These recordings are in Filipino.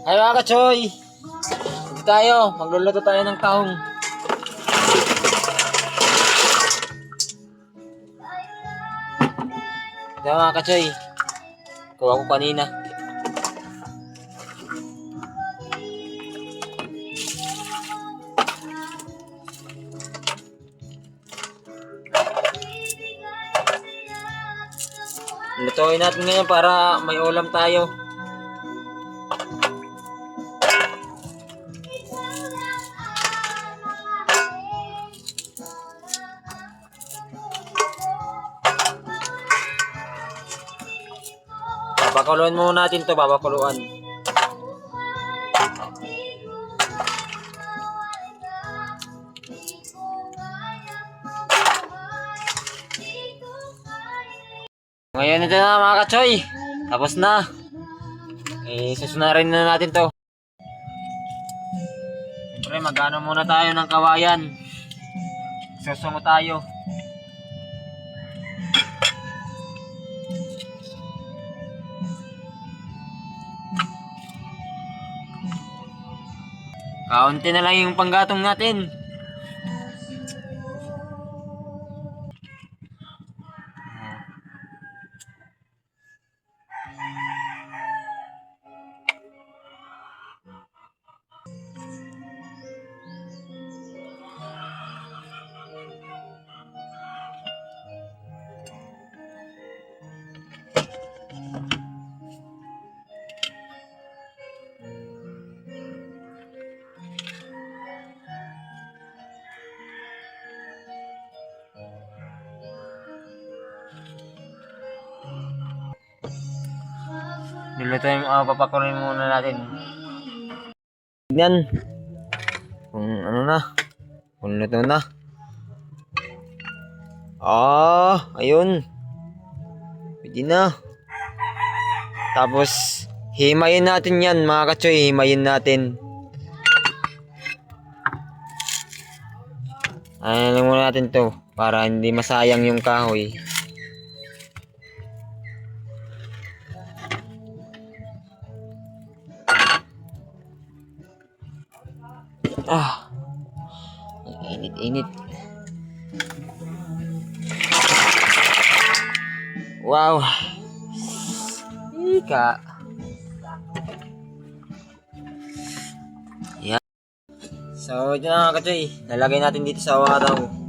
Ay mga kachoy! Dito tayo, magluluto tayo ng tahong. Ito mga kachoy, kuha ko kanina. Lutuin natin ngayon para may ulam tayo. Babakuluan muna natin to, babakuluan. Ngayon ito na mga kachoy. Tapos na. Susunarin na natin to. Siyempre magano muna tayo ng kawayan. Susungo tayo. Kaunti na lang yung panggatong natin. Nilutuin, papakuloyin muna natin. Tignan. Kung ano na. Kung luto na. Ayun. Pwede na. Tapos, himayin natin yan mga kachoy. Himayin natin. Ayan muna natin to. Para hindi masayang yung kahoy. Init-init. Wow. Ika. Yan. So, ito na mga kachoy. Lalagay natin dito sa waraw.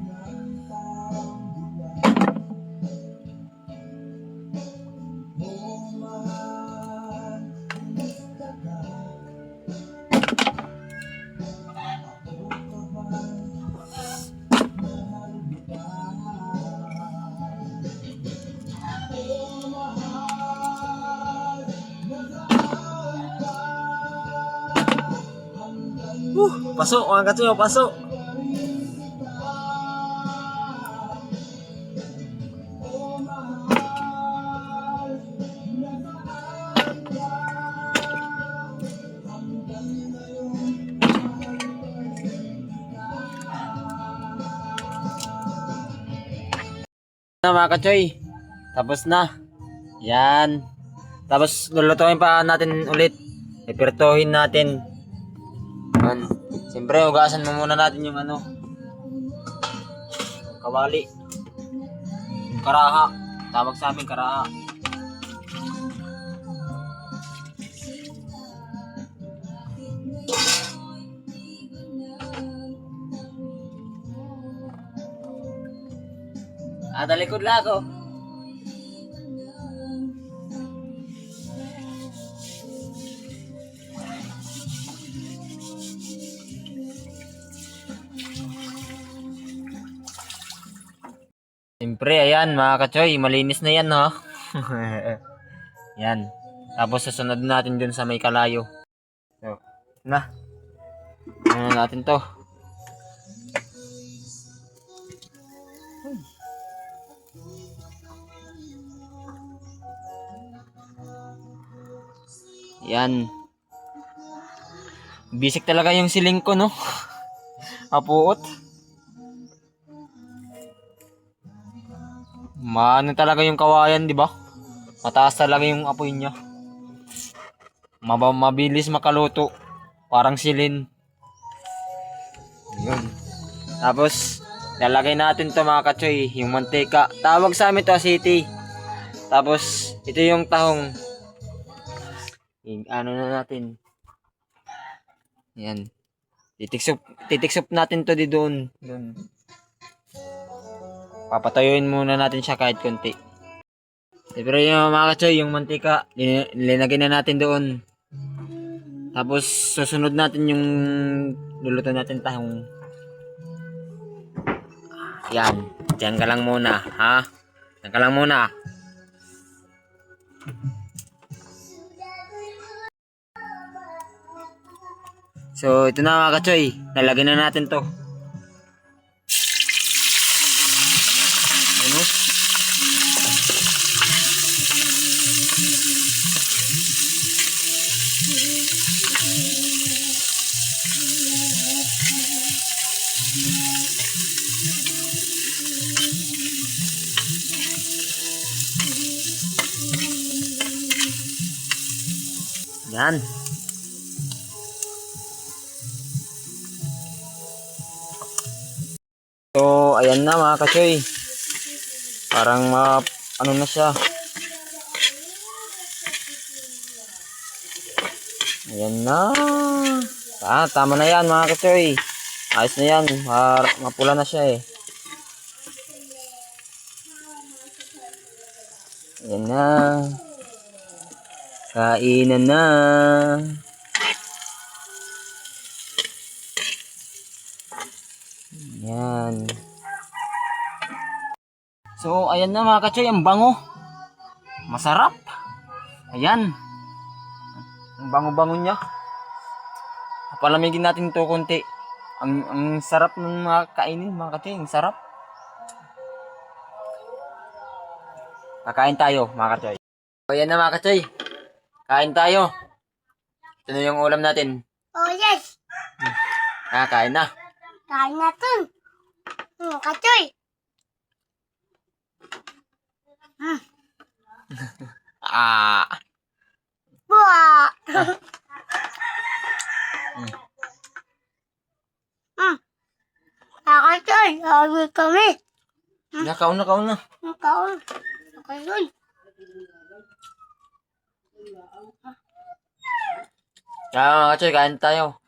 Pasok mga kachoy, pasok. Na mga kachoy, tapos na. Yan. Tapos lulutuin pa natin ulit. Ipirtuhin natin. Yan. Siyempre, hugasan mo muna natin yung kawali. Yung karaha. Tawag sa amin karaha. Talikod lang ako. Siyempre, ayan mga kachoy, malinis na yan, no? Yan. Tapos susunod natin dun sa may kalayo. So, na. Ano natin to? Yan. Bisik talaga yung siling ko, no? Apuot. Maano talaga yung kawayan, di ba? Mataas talaga yung apoy niya. Mabilis makaluto. Parang silin. Yun. Tapos, lalagay natin to mga kachoy, yung mantika. Tawag sa amin to city. Tapos, ito yung tahong. Ano na natin. Yan. Titiksop natin to di doon. Papatayuin muna natin siya kahit konti. Pero yung mga kachoy, yung mantika, linagay na natin doon. Tapos, susunod natin yung luluto natin tahong. Yan. Diyan ka lang muna, ha? Diyan ka lang muna. So, ito na mga kachoy. Lalagyan na natin to. Ano? Yan. So, ayan na mga kachoy. Parang ano na siya. Ayan na. Tama na yan mga kachoy. Ayos na yan. Mapula na siya eh. Ayan na. Kainan na. Ayan. So, ayan na mga kachoy. Ang bango. Masarap. Ayan. Ang bango-bango niya. Palamigin natin ito konti. Ang sarap ng mga kainin mga kachoy. Ang sarap. Kakain tayo mga kachoy. So, ayan na mga kachoy. Kain tayo. Ito na yung ulam natin. Oh, yes. Kain na. Kain natin. Kachoy. Buah. Kachoy. Awit kami. Kaun na. Kaon. Kachoy. Mga kachoy, kain tayo.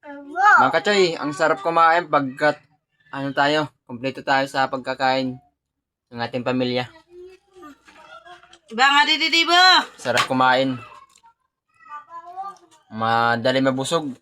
Mga kachoy, ang sarap kumain pagkat kompleto tayo sa pagkakain ng ating pamilya. Iba nga di ba? Sarap kumain. Madali mabusog.